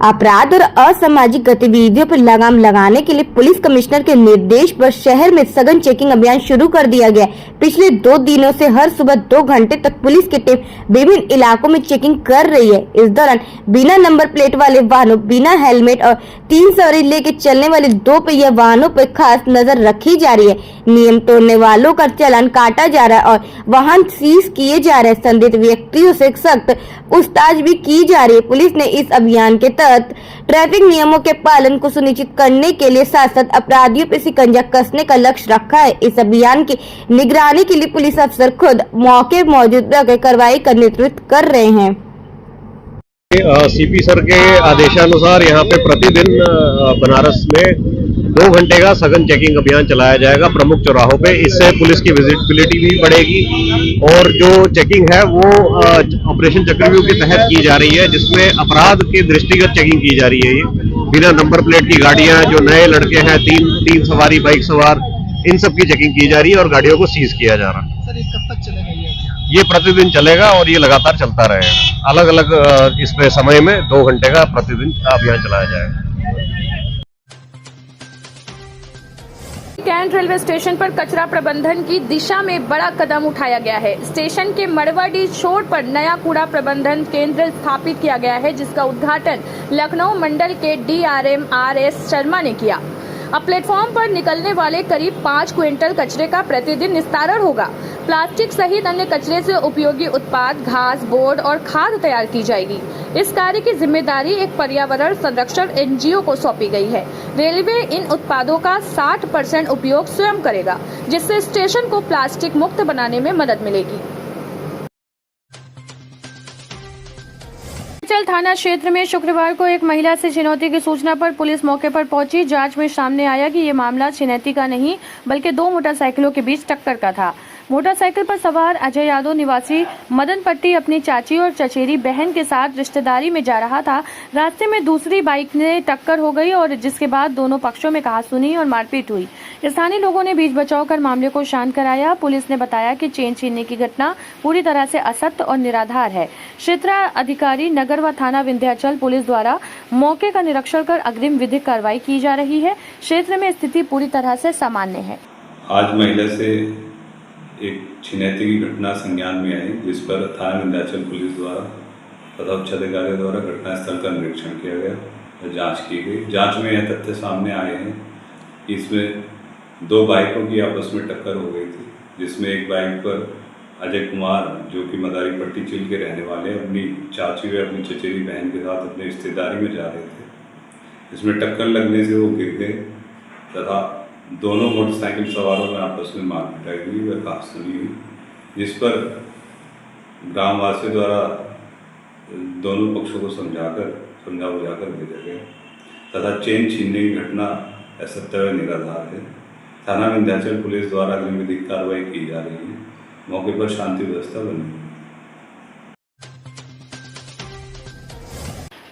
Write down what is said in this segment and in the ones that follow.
अपराध और असामाजिक गतिविधियों पर लगाम लगाने के लिए पुलिस कमिश्नर के निर्देश पर शहर में सघन चेकिंग अभियान शुरू कर दिया गया। पिछले 2 दिनों से हर सुबह 2 घंटे तक पुलिस की टीम विभिन्न इलाकों में चेकिंग कर रही है। इस दौरान बिना नंबर प्लेट वाले वाहनों, बिना हेलमेट और 3 सवारी लेकर चलने वाले 2 पहिया वाहनों पर खास नजर रखी जा रही है। नियम तोड़ने वालों का चालान काटा जा रहा है और वाहन सीज किए जा रहे हैं। संदिग्ध व्यक्तियों से सख्त पूछताछ भी की जा रही है। पुलिस ने इस अभियान के तहत ट्रैफिक नियमों के पालन को सुनिश्चित करने के लिए साथ साथ अपराधियों पर शिकंजा कसने का लक्ष्य रखा है। इस अभियान की निगरानी के लिए पुलिस अफसर खुद मौके पर मौजूद रहकर कार्रवाई का नेतृत्व कर रहे हैं। सीपी सर के आदेशानुसार यहाँ पे प्रतिदिन बनारस में 2 घंटे का सघन चेकिंग अभियान चलाया जाएगा प्रमुख चौराहों पे। इससे पुलिस की विजिबिलिटी भी बढ़ेगी और जो चेकिंग है वो ऑपरेशन चक्रव्यूह के तहत की जा रही है, जिसमें अपराध के दृष्टिगत चेकिंग की जा रही है। ये बिना नंबर प्लेट की गाड़ियां, जो नए लड़के हैं, तीन सवारी बाइक सवार, इन सब की चेकिंग की जा रही है और गाड़ियों को सीज किया जा रहा है। सर, ये कब तक चलेगा ये प्रतिदिन चलेगा और ये लगातार चलता रहेगा। अलग अलग इसमें समय में 2 घंटे का प्रतिदिन अभियान चलाया जाएगा। कैंट रेलवे स्टेशन पर कचरा प्रबंधन की दिशा में बड़ा कदम उठाया गया है। स्टेशन के मड़वाडी छोर पर नया कूड़ा प्रबंधन केंद्र स्थापित किया गया है, जिसका उद्घाटन लखनऊ मंडल के DRM RS शर्मा ने किया। अब प्लेटफॉर्म पर निकलने वाले करीब 5 क्विंटल कचरे का प्रतिदिन निस्तारण होगा। प्लास्टिक सहित अन्य कचरे से उपयोगी उत्पाद, घास, बोर्ड और खाद तैयार की जाएगी। इस कार्य की जिम्मेदारी एक पर्यावरण संरक्षण NGO को सौंपी गई है। रेलवे इन उत्पादों का 60% उपयोग स्वयं करेगा, जिससे स्टेशन को प्लास्टिक मुक्त बनाने में मदद मिलेगी। थाना क्षेत्र में शुक्रवार को एक महिला से छिनौती की सूचना पर पुलिस मौके पर पहुंची। जांच में सामने आया कि ये मामला छिनौती का नहीं बल्कि 2 मोटरसाइकिलों के बीच टक्कर का था। मोटरसाइकिल पर सवार अजय यादव निवासी मदन पट्टी अपनी चाची और चचेरी बहन के साथ रिश्तेदारी में जा रहा था। रास्ते में दूसरी बाइक ने टक्कर हो गई और जिसके बाद दोनों पक्षों में कहासुनी और मारपीट हुई। स्थानीय लोगों ने बीच बचाव कर मामले को शांत कराया। पुलिस ने बताया कि चेन छीनने की घटना पूरी तरह से असत्य और निराधार है। क्षेत्राधिकारी नगर व थाना विंध्याचल पुलिस द्वारा मौके का निरीक्षण कर अग्रिम विधिक कार्रवाई की जा रही है। क्षेत्र में स्थिति पूरी तरह से सामान्य है। आज महिला से एक छिनैती की घटना संज्ञान में आई, जिस पर थाना विंध्याचल पुलिस द्वारा तथा उच्चाधिकारी द्वारा घटनास्थल का निरीक्षण किया गया और जांच की गई। जांच में यह तथ्य सामने आए हैं कि इसमें 2 बाइकों की आपस में टक्कर हो गई थी, जिसमें एक बाइक पर अजय कुमार, जो कि मदारी पट्टी चिल के रहने वाले, अपनी चाची व अपनी चचेरी बहन के साथ अपनी रिश्तेदारी में जा रहे थे। इसमें टक्कर लगने से वो गिर गए तथा दोनों मोटरसाइकिल सवारों में आपस में मारपीट हुई व कहासुनी हुई, जिस पर ग्रामवासियों द्वारा दोनों पक्षों को समझा बुझाकर भेजा गया तथा चेन छीनने की घटना असत्य व निराधार है। थाना विंध्याचल पुलिस द्वारा अग्रिम विधिक कार्रवाई की जा रही है। मौके पर शांति व्यवस्था बनी।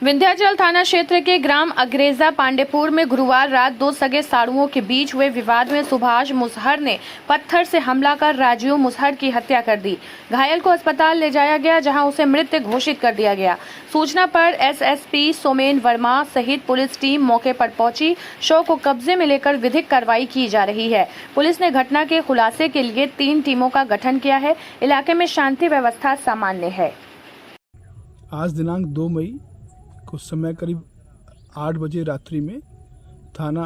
विंध्याचल थाना क्षेत्र के ग्राम अग्रेजा पांडेपुर में गुरुवार रात 2 सगे साड़ुओं के बीच हुए विवाद में सुभाष मुसहर ने पत्थर से हमला कर राजीव मुसहर की हत्या कर दी। घायल को अस्पताल ले जाया गया, जहां उसे मृत घोषित कर दिया गया। सूचना पर SSP सोमेन वर्मा सहित पुलिस टीम मौके पर पहुंची। शव को कब्जे में लेकर विधिक कार्रवाई की जा रही है। पुलिस ने घटना के खुलासे के लिए 3 टीमों का गठन किया है। इलाके में शांति व्यवस्था सामान्य है। आज दिनांक 2 मई कुछ समय करीब 8 बजे रात्रि में थाना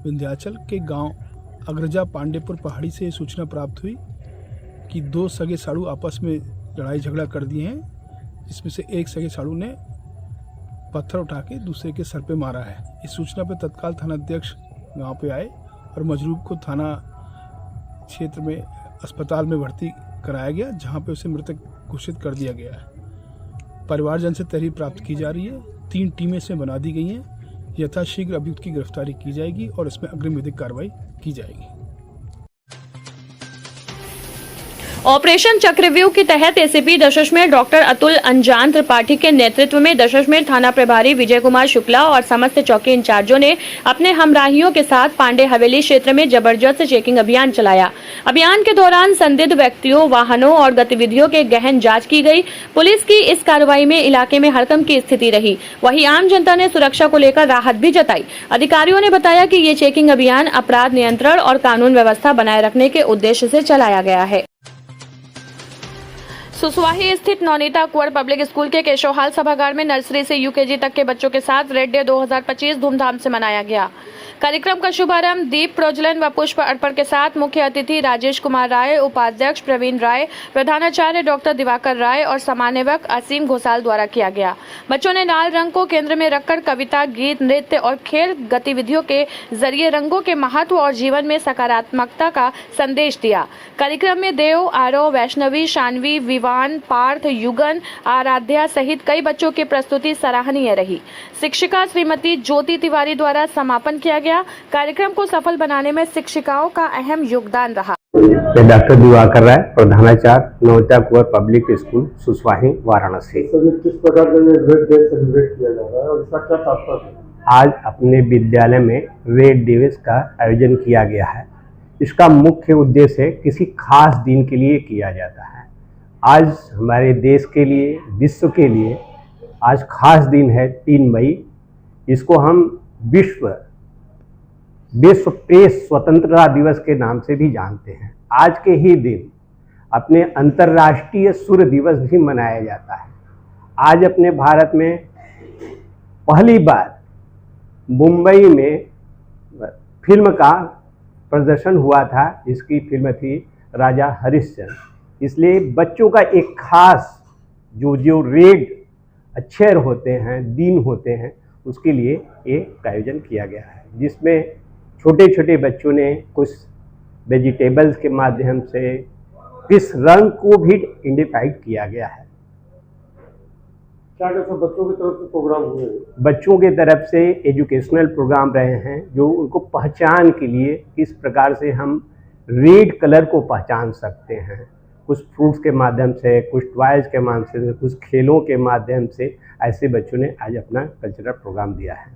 विंध्याचल के गांव अग्रजा पांडेपुर पहाड़ी से सूचना प्राप्त हुई कि 2 सगे साड़ू आपस में लड़ाई झगड़ा कर दिए हैं, जिसमें से एक सगे साड़ू ने पत्थर उठा के दूसरे के सर पे मारा है। इस सूचना पर तत्काल थाना अध्यक्ष गांव पे आए और मजरूब को थाना क्षेत्र में अस्पताल में भर्ती कराया गया, जहां पे उसे मृतक घोषित कर दिया गया है। परिवारजन से तहरीर प्राप्त की जा रही है। 3 टीमें इसमें बना दी गई हैं। यथाशीघ्र अभियुक्त की गिरफ्तारी की जाएगी और इसमें अग्रिम विधिक कार्रवाई की जाएगी। ऑपरेशन चक्रव्यूह के तहत एसीपी दशाश्मेध डॉक्टर अतुल अंजान त्रिपाठी के नेतृत्व में दशाश्मेध थाना प्रभारी विजय कुमार शुक्ला और समस्त चौकी इंचार्जों ने अपने हमराहियों के साथ पांडे हवेली क्षेत्र में जबरदस्त चेकिंग अभियान चलाया। अभियान के दौरान संदिग्ध व्यक्तियों, वाहनों और गतिविधियों के गहन जांच की गई। पुलिस की इस कार्रवाई में इलाके में हड़कंप की स्थिति रही। वहीं आम जनता ने सुरक्षा को लेकर राहत भी जताई। अधिकारियों ने बताया कि ये चेकिंग अभियान अपराध नियंत्रण और कानून व्यवस्था बनाए रखने के उद्देश्य से चलाया गया है। सुसवाही स्थित नवनीता कुंवर पब्लिक स्कूल के केशवहाल सभागार में नर्सरी से यूकेजी तक के बच्चों के साथ रेड डे 2025 धूमधाम से मनाया गया। कार्यक्रम का शुभारंभ दीप प्रज्वलन व पुष्प अर्पण के साथ मुख्य अतिथि राजेश कुमार राय, उपाध्यक्ष प्रवीण राय, प्रधानाचार्य डॉक्टर दिवाकर राय और समन्वयक असीम घोसाल द्वारा किया गया। बच्चों ने लाल रंग को केंद्र में रखकर कविता, गीत, नृत्य और खेल गतिविधियों के जरिए रंगों के महत्व और जीवन में सकारात्मकता का संदेश दिया। कार्यक्रम में देव, आरव, वैष्णवी, शानवी, विवान, पार्थ, युगन, आराध्या सहित कई बच्चों की प्रस्तुति सराहनीय रही। शिक्षिका श्रीमती ज्योति तिवारी द्वारा समापन किया गया। कार्यक्रम को सफल बनाने में शिक्षिकाओं का अहम योगदान रहा। मैं डॉक्टर दिवाकर राय, प्रधानाचार्य नवनीता कुंवर पब्लिक स्कूल सुसवाही वाराणसी। किस प्रकार का ये रेड डे सेलिब्रेट किया जा रहा है और इसका क्या तात्पर्य है? आज अपने विद्यालय में रेड दिवस का आयोजन किया गया है। इसका मुख्य उद्देश्य किसी खास दिन के लिए किया जाता है। आज हमारे देश के लिए, विश्व के लिए आज खास दिन है 3 मई। इसको हम विश्व प्रेस स्वतंत्रता दिवस के नाम से भी जानते हैं। आज के ही दिन अपने अंतर्राष्ट्रीय सूर्य दिवस भी मनाया जाता है। आज अपने भारत में पहली बार मुंबई में फिल्म का प्रदर्शन हुआ था। इसकी फिल्म थी राजा हरिश्चंद्र। इसलिए बच्चों का एक खास जो रेड अक्षर होते हैं, दिन होते हैं, उसके लिए एक आयोजन किया गया है, जिसमें छोटे छोटे बच्चों ने कुछ वेजिटेबल्स के माध्यम से किस रंग को भी आइडेंटिफाइड किया गया है। क्या कैसे बच्चों की तरफ से प्रोग्राम हुए? बच्चों के तरफ से एजुकेशनल प्रोग्राम रहे हैं, जो उनको पहचान के लिए किस प्रकार से हम रेड कलर को पहचान सकते हैं। कुछ फ्रूट्स के माध्यम से, कुछ टॉयज के माध्यम से, कुछ खेलों के माध्यम से ऐसे बच्चों ने आज अपना कल्चरल प्रोग्राम दिया है।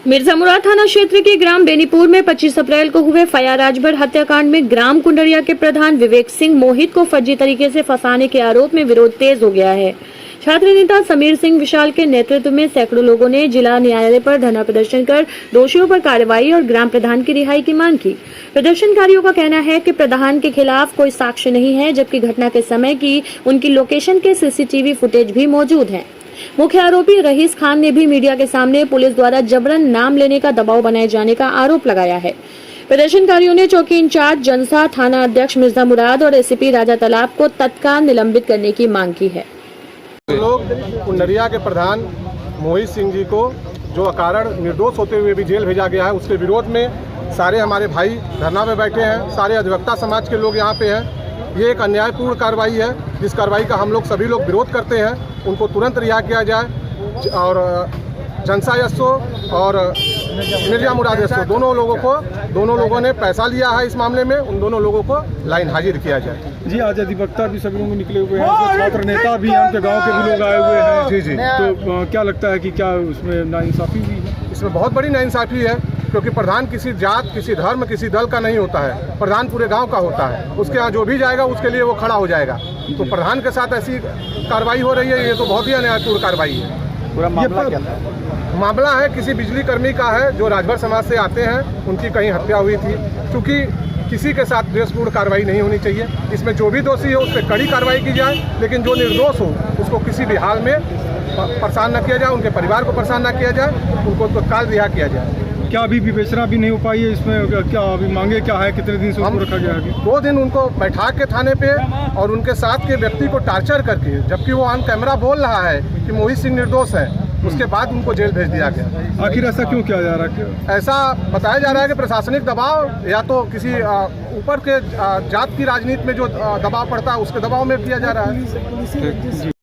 मिर्जामुरा थाना क्षेत्र के ग्राम बेनीपुर में 25 अप्रैल को हुए फया राजभर हत्याकांड में ग्राम कुंडरिया के प्रधान विवेक सिंह मोहित को फर्जी तरीके से फंसाने के आरोप में विरोध तेज हो गया है। छात्र नेता समीर सिंह विशाल के नेतृत्व में सैकड़ों लोगों ने जिला न्यायालय पर धरना प्रदर्शन कर दोषियों पर कार्रवाई और ग्राम प्रधान की रिहाई की मांग की। प्रदर्शनकारियों का कहना है कि प्रधान के खिलाफ कोई साक्ष्य नहीं है, जबकि घटना के समय की उनकी लोकेशन के सीसीटीवी फुटेज भी मौजूद है। मुख्य आरोपी रहीस खान ने भी मीडिया के सामने पुलिस द्वारा जबरन नाम लेने का दबाव बनाए जाने का आरोप लगाया है। प्रदर्शनकारियों ने चौकी इंचार्ज जनसा, थाना अध्यक्ष मिर्जा मुराद और एसीपी राजा तालाब को तत्काल निलंबित करने की मांग की है। लोग कुंडरिया के प्रधान मोहित सिंह जी को जो अकारण निर्दोष होते हुए भी जेल भेजा गया है, उसके विरोध में सारे हमारे भाई धरना में बैठे हैं। सारे अधिवक्ता समाज के लोग यहाँ पे हैं। ये एक अन्यायपूर्ण कार्रवाई है, जिस कार्रवाई का हम लोग सभी लोग विरोध करते हैं। उनको तुरंत रिहा किया जाए और जनसा यस्सो और मिर्जा मुराद यस्सो दोनों लोगों ने पैसा लिया है इस मामले में, उन दोनों लोगं को लाइन हाजिर किया जाए। जी, आज अधिवक्ता भी सभी लोग निकले हुए हैं, छात्र नेता भी हैं, गांव के भी लोग आए हुए हैं। जी जी, तो क्या लगता है कि क्या उसमें नाइंसाफी हुई है? इसमें बहुत बड़ी नाइंसाफी है, क्योंकि प्रधान किसी जात, किसी धर्म, किसी दल का नहीं होता है। प्रधान पूरे गांव का होता है। उसके यहाँ जो भी जाएगा उसके लिए वो खड़ा हो जाएगा। तो प्रधान के साथ ऐसी कार्रवाई हो रही है, ये तो बहुत ही अन्यायपूर्ण कार्रवाई है। पूरा मामला क्या था? मामला है किसी बिजली कर्मी का है, जो राजभर समाज से आते हैं। उनकी कहीं हत्या हुई थी। क्योंकि किसी के साथ द्वेषपूर्ण कार्रवाई नहीं होनी चाहिए। इसमें जो भी दोषी हो उस पर कड़ी कार्रवाई की जाए, लेकिन जो निर्दोष हो उसको किसी भी हाल में परेशान न किया जाए, उनके परिवार को परेशान न किया जाए, उनको तत्काल रिहा किया जाए। क्या अभी विवेचना भी नहीं हो पाई है इसमें? क्या अभी मांगे क्या है? कितने दिन से उनको रखा गया है? 2 दिन उनको बैठा के थाने पे और उनके साथ के व्यक्ति को टार्चर करके, जबकि वो ऑन कैमरा बोल रहा है कि मोहित सिंह निर्दोष है, उसके बाद उनको जेल भेज दिया गया। आखिर ऐसा क्यों किया जा रहा है? ऐसा बताया जा रहा है कि प्रशासनिक दबाव या तो किसी ऊपर के जात की राजनीति में जो दबाव पड़ता है उसके दबाव में किया जा रहा है।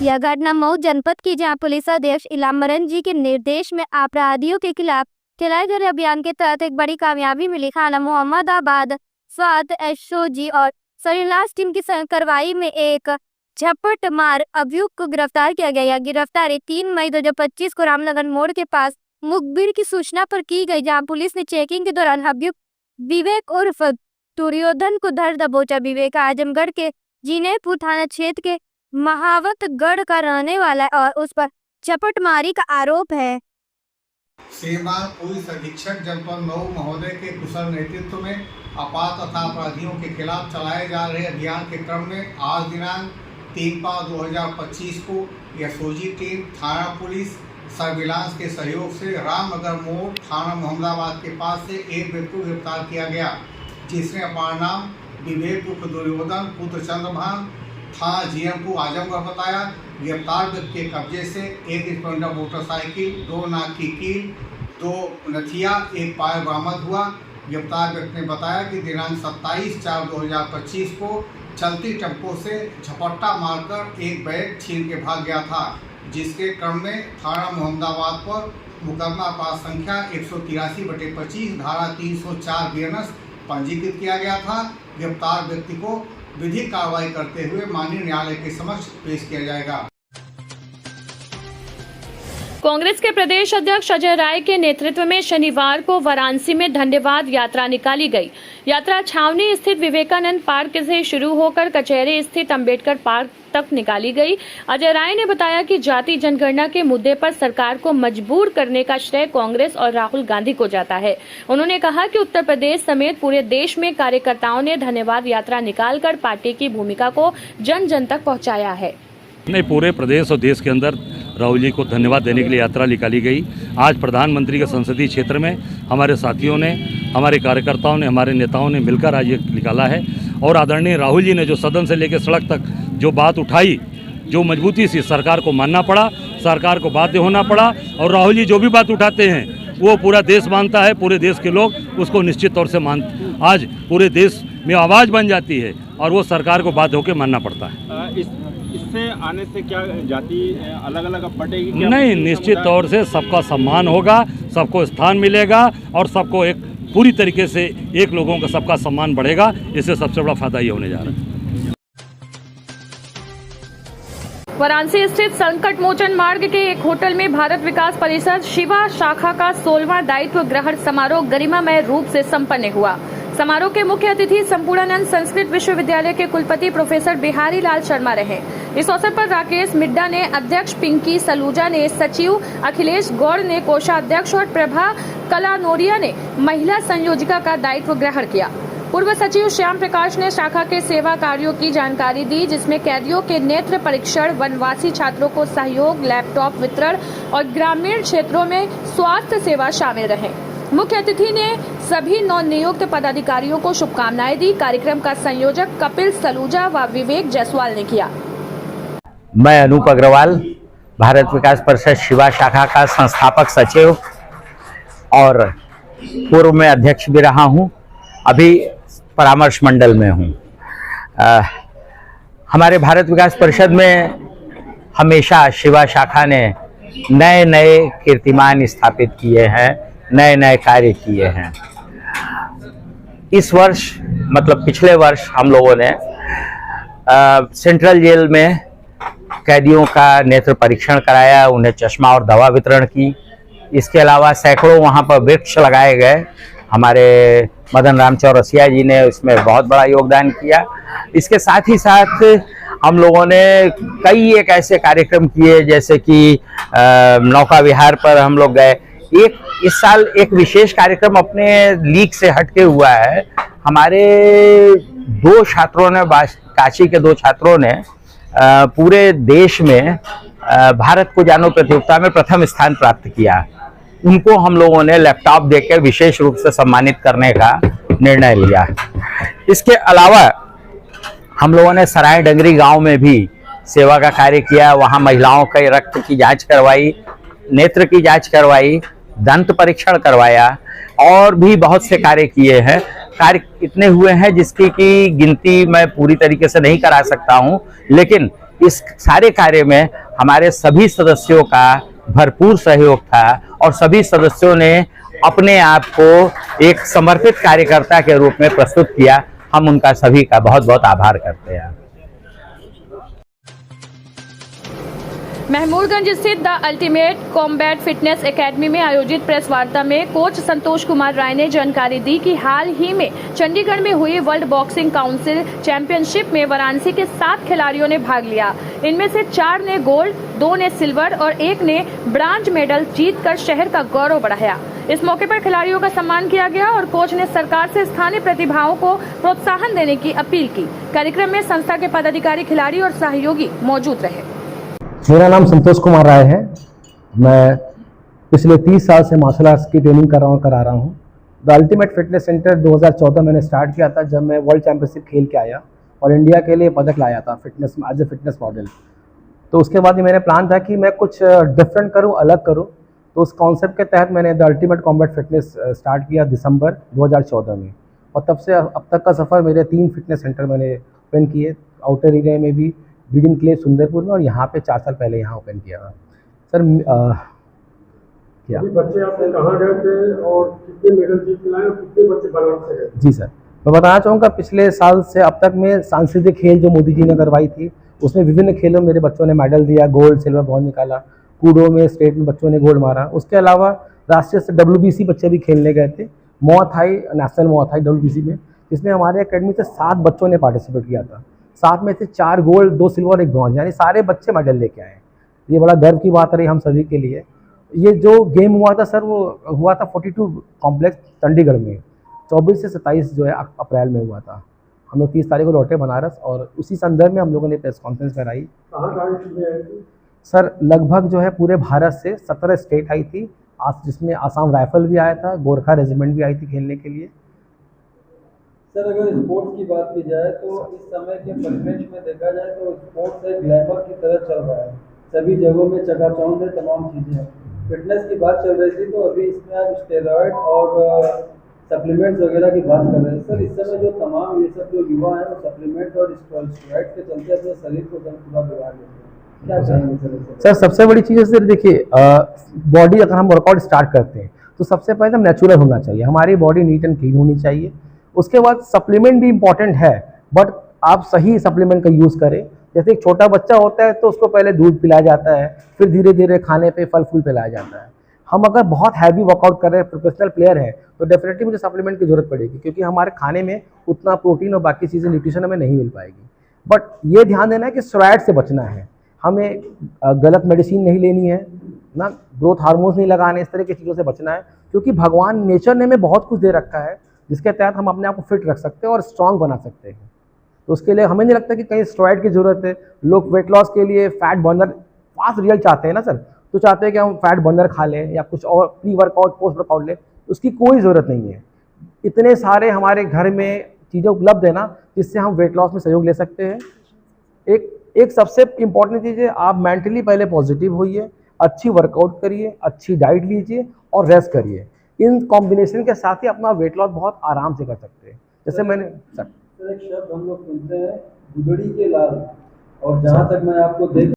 यह घटना मऊ जनपद की, जहां पुलिस अधीक्षक इलामरन जी के निर्देश में अपराधियों के खिलाफ चलाए जा रहे अभियान के तहत एक बड़ी कामयाबी मिली। थाना मोहम्मदाबाद स्वात एसओजी और सर्विलांस टीम की कार्रवाई में एक झपट मार अभियुक्त को गिरफ्तार किया गया। यह गिरफ्तारी 3 मई 2025 को रामनगर मोड़ के पास मुखबिर की सूचना पर की गई, जहां पुलिस ने चेकिंग के दौरान अभियुक्त विवेक उर्फ दुर्योधन को धर दबोचा। विवेक आजमगढ़ के जीनेपुर थाना क्षेत्र के महावतगढ़ का रहने वाला है और उस पर झपटमारी का आरोप है। सेवा पुलिस अधीक्षक जनपद मऊ महोदय के कुशल नेतृत्व में आपात तथा अपराधियों के खिलाफ चलाए जा रहे अभियान के क्रम में आज दिनांक 3/5/2025 को एसओजी टीम थाना पुलिस सर्विलांस के सहयोग से रामनगर मोड़ थाना मोहम्मदाबाद के पास से एक व्यक्ति को गिरफ्तार किया गया, जिसने अपना नाम विवेक उर्फ दुर्योधन पुत्र चंद्रभान थाना जीएमपुर आजमगढ़ बताया। गिरफ्तार व्यक्ति के कब्जे से एक स्प्लेंडर मोटरसाइकिल, 2 नाक की कील, 2 नथिया, 1 पायल बरामद हुआ। गिरफ्तार व्यक्ति ने बताया कि दिनांक 27/4/2025 को चलती टेम्पो से झपट्टा मारकर एक बैग छीन के भाग गया था, जिसके क्रम में थाना मोहम्मदाबाद पर मुकदमा पास संख्या 183/25 धारा 304 बीएनएस पंजीकृत किया गया था। गिरफ्तार व्यक्ति को विधिक कार्रवाई करते हुए माननीय न्यायालय के समक्ष पेश किया जाएगा। कांग्रेस के प्रदेश अध्यक्ष अजय राय के नेतृत्व में शनिवार को वाराणसी में धन्यवाद यात्रा निकाली गई। यात्रा छावनी स्थित विवेकानंद पार्क से शुरू होकर कचहरी स्थित अंबेडकर पार्क तक निकाली गई। अजय राय ने बताया कि जाति जनगणना के मुद्दे पर सरकार को मजबूर करने का श्रेय कांग्रेस और राहुल गांधी को जाता है। उन्होंने कहा कि उत्तर प्रदेश समेत पूरे देश में कार्यकर्ताओं ने धन्यवाद यात्रा निकालकर पार्टी की भूमिका को जन जन तक पहुंचाया है। नहीं, पूरे प्रदेश और देश के अंदर राहुल जी को धन्यवाद देने के लिए यात्रा निकाली गई। आज प्रधानमंत्री के संसदीय क्षेत्र में हमारे साथियों ने, हमारे कार्यकर्ताओं ने, हमारे नेताओं ने मिलकर आज ये निकाला है और आदरणीय राहुल जी ने जो सदन से लेकर सड़क तक जो बात उठाई, जो मजबूती से सरकार को मानना पड़ा, सरकार को बाध्य होना पड़ा और राहुल जी जो भी बात उठाते हैं वो पूरा देश मानता है, पूरे देश के लोग उसको निश्चित तौर से आज पूरे देश में आवाज़ बन जाती है और वो सरकार को बाध्य होकर मानना पड़ता है। इससे आने से क्या जाति अलग अलग बटेगी? नहीं, निश्चित तौर से सबका सम्मान होगा, सबको स्थान मिलेगा और सबको एक पूरी तरीके से एक लोगों का सबका सम्मान बढ़ेगा। इससे सबसे बड़ा फायदा ये होने जा रहा है। वाराणसी स्थित संकट मोचन मार्ग के एक होटल में भारत विकास परिषद शिवा शाखा का 16वां दायित्व ग्रहण समारोह गरिमामय रूप से संपन्न हुआ। समारोह के मुख्य अतिथि संपूर्णानंद संस्कृत विश्वविद्यालय के कुलपति प्रोफेसर बिहारी लाल शर्मा रहे। इस अवसर पर राकेश मिड्डा ने अध्यक्ष, पिंकी सलूजा ने सचिव, अखिलेश गौड़ ने कोषाध्यक्ष और प्रभा कलानोरिया ने महिला संयोजिका का दायित्व ग्रहण किया। पूर्व सचिव श्याम प्रकाश ने शाखा के सेवा कार्यों की जानकारी दी, जिसमें कैदियों के नेत्र परीक्षण, वनवासी छात्रों को सहयोग, लैपटॉप वितरण और ग्रामीण क्षेत्रों में स्वास्थ्य सेवा शामिल रहे। मुख्य अतिथि ने सभी नवनियुक्त पदाधिकारियों को शुभकामनाएं दी। कार्यक्रम का संयोजक कपिल सलूजा व विवेक जायसवाल ने किया। मैं अनूप अग्रवाल, भारत विकास परिषद शिवा शाखा का संस्थापक सचिव और पूर्व में अध्यक्ष भी रहा हूं, अभी परामर्श मंडल में हूं। हमारे भारत विकास परिषद में हमेशा शिवा शाखा ने नए नए कीर्तिमान स्थापित किए हैं, नए नए कार्य किए हैं। इस वर्ष मतलब पिछले वर्ष हम लोगों ने सेंट्रल जेल में कैदियों का नेत्र परीक्षण कराया, उन्हें चश्मा और दवा वितरण की। इसके अलावा सैकड़ों वहाँ पर वृक्ष लगाए गए। हमारे मदन राम चौरसिया जी ने उसमें बहुत बड़ा योगदान किया। इसके साथ ही साथ हम लोगों ने कई एक ऐसे कार्यक्रम किए, जैसे कि नौका विहार पर हम लोग गए। इस साल एक विशेष कार्यक्रम अपने लीग से हटके हुआ है। हमारे 2 छात्रों ने, काशी के 2 छात्रों ने पूरे देश में भारत को जानो प्रतियोगिता में प्रथम स्थान प्राप्त किया। उनको हम लोगों ने लैपटॉप देकर विशेष रूप से सम्मानित करने का निर्णय लिया। इसके अलावा हम लोगों ने सराय डंगरी गांव में भी सेवा का कार्य किया। वहां महिलाओं के रक्त की जांच करवाई, नेत्र की जांच करवाई, दंत परीक्षण करवाया और भी बहुत से कार्य किए हैं। कार्य इतने हुए हैं जिसकी की गिनती मैं पूरी तरीके से नहीं करा सकता हूं, लेकिन इस सारे कार्य में हमारे सभी सदस्यों का भरपूर सहयोग था और सभी सदस्यों ने अपने आप को एक समर्पित कार्यकर्ता के रूप में प्रस्तुत किया। हम उनका सभी का बहुत बहुत आभार करते हैं। महमूदगंज स्थित the ultimate combat fitness academy में आयोजित प्रेस वार्ता में कोच संतोष कुमार राय ने जानकारी दी कि हाल ही में चंडीगढ़ में हुई वर्ल्ड बॉक्सिंग काउंसिल चैंपियनशिप में वाराणसी के 7 खिलाड़ियों ने भाग लिया। इनमें से 4 ने गोल्ड, 2 ने सिल्वर और 1 ने ब्रांज मेडल जीतकर शहर का गौरव बढ़ाया। इस मौके पर खिलाड़ियों का सम्मान किया गया और कोच ने सरकार से स्थानीय प्रतिभाओं को प्रोत्साहन देने की अपील की। कार्यक्रम में संस्था के पदाधिकारी, खिलाड़ी और सहयोगी मौजूद रहे। मेरा नाम संतोष कुमार राय है। मैं पिछले 30 साल से मार्शल आर्ट्स की ट्रेनिंग करा रहा हूँ। द अल्टीमेट फिटनेस सेंटर 2014 मैंने स्टार्ट किया था, जब मैं वर्ल्ड चैंपियनशिप खेल के आया और इंडिया के लिए पदक लाया था फिटनेस में एज ए फिटनेस मॉडल। तो उसके बाद ही मेरा प्लान था कि मैं कुछ डिफरेंट करूँ, अलग करूँ। तो उस कॉन्सेप्ट के तहत मैंने the ultimate combat fitness start किया दिसंबर 2014 में, और तब से अब तक का सफ़र मेरे 3 फिटनेस सेंटर मैंने ओपन किए। आउटर एरिया में भी, बीजिंग क्ले सुंदरपुर में, और यहाँ पे 4 साल पहले यहाँ ओपन किया था। सर क्या बच्चे आपने कहाँ गए थे और कितने मेडल जीत के लाए और कितने बच्चे बनारस से गए? जी सर, मैं बताना चाहूँगा पिछले साल से अब तक में सांस्कृतिक खेल जो मोदी जी ने करवाई थी, उसमें विभिन्न खेलों में मेरे बच्चों ने मेडल दिया, गोल्ड, सिल्वर, ब्रॉन्ज निकाला। कूडो में स्टेट में बच्चों ने गोल्ड मारा। उसके अलावा राष्ट्रीय से WBC बच्चे भी खेलने गए थे, मुआ थाई, नेशनल मुआ थाई WBC में, जिसमें हमारे एकेडमी से 7 बच्चों ने पार्टिसिपेट किया था। 7 में से 4 गोल्ड, 2 सिल्वर, 1 ब्रॉन्ज, यानी सारे बच्चे मेडल लेके आए। ये बड़ा गर्व की बात रही हम सभी के लिए। ये जो गेम हुआ था सर, वो हुआ था 42 कॉम्प्लेक्स चंडीगढ़ में, 24 से 27 जो है अप्रैल में हुआ था। हम लोग 30 तारीख को लौटे बनारस, और उसी संदर्भ में हम लोगों ने प्रेस कॉन्फ्रेंस कराई। कहाँ सर लगभग जो है पूरे भारत से 17 स्टेट आई थी, जिसमें आसाम राइफल भी आया था, गोरखा रेजिमेंट भी आई थी खेलने के लिए। सर अगर स्पोर्ट्स की बात की जाए तो इस समय के परिप्रेक्ष्य में देखा जाए तो स्पोर्ट्स एक ग्लैमर की तरह चल रहा है, सभी जगहों में चकाचौंध है, तमाम चीज़ें हैं। फिटनेस की बात चल रही थी, तो अभी इसमें आप स्टेरॉइड और सप्लीमेंट्स वगैरह की बात कर रहे हैं। सर इस समय जो तमाम ये सब जो युवा हैं वो सप्लीमेंट्स और स्टेरॉइड के चलते अपने शरीर को पूरा बिगाड़ लेते हैं, क्या चाहेंगे सर? सबसे बड़ी चीज़ है सर, देखिए बॉडी अगर हम वर्कआउट स्टार्ट करते हैं तो सबसे पहले हम नेचुरल होना चाहिए, हमारी बॉडी नीट एंड क्लीन होनी चाहिए। उसके बाद सप्लीमेंट भी इम्पॉर्टेंट है, बट आप सही सप्लीमेंट का यूज़ करें। जैसे एक छोटा बच्चा होता है तो उसको पहले दूध पिलाया जाता है, फिर धीरे धीरे खाने पे फल फूल पिलाया जाता है। हम अगर बहुत हैवी वर्कआउट कर रहे हैं, प्रोफेशनल प्लेयर हैं, तो डेफिनेटली मुझे सप्लीमेंट की जरूरत पड़ेगी, क्योंकि हमारे खाने में उतना प्रोटीन और बाकी चीज़ें, न्यूट्रिशन हमें नहीं मिल पाएगी। बट ये ध्यान देना है कि स्टेरॉइड से बचना है, हमें गलत मेडिसिन नहीं लेनी है ना, ग्रोथ हार्मोन्स नहीं लगाने, इस तरह की चीज़ों से बचना है, क्योंकि भगवान नेचर ने हमें बहुत कुछ दे रखा है जिसके तहत हम अपने आप को फिट रख सकते हैं और स्ट्रांग बना सकते हैं। तो उसके लिए हमें नहीं लगता कि कहीं स्टेरॉइड की ज़रूरत है। लोग वेट लॉस के लिए फैट बर्नर, फास्ट रिजल्ट चाहते हैं ना सर, तो चाहते हैं कि हम फैट बर्नर खा लें या कुछ और प्री वर्कआउट, पोस्ट वर्कआउट लें, उसकी कोई ज़रूरत नहीं है। इतने सारे हमारे घर में चीज़ें उपलब्ध है ना, जिससे हम वेट लॉस में सहयोग ले सकते हैं। एक सबसे इम्पॉर्टेंट चीज़ है, आप मेंटली पहले पॉजिटिव होइए, अच्छी वर्कआउट करिए, अच्छी डाइट लीजिए और रेस्ट करिए। इन कॉम्बिनेशन के साथ ही अपना वेट लॉस बहुत आराम से कर सकते हैं। जैसे मैंने सर एक शब्द हम लोग सुनते हैं, गुदड़ी के लाल, और जहाँ तक मैं आपको देख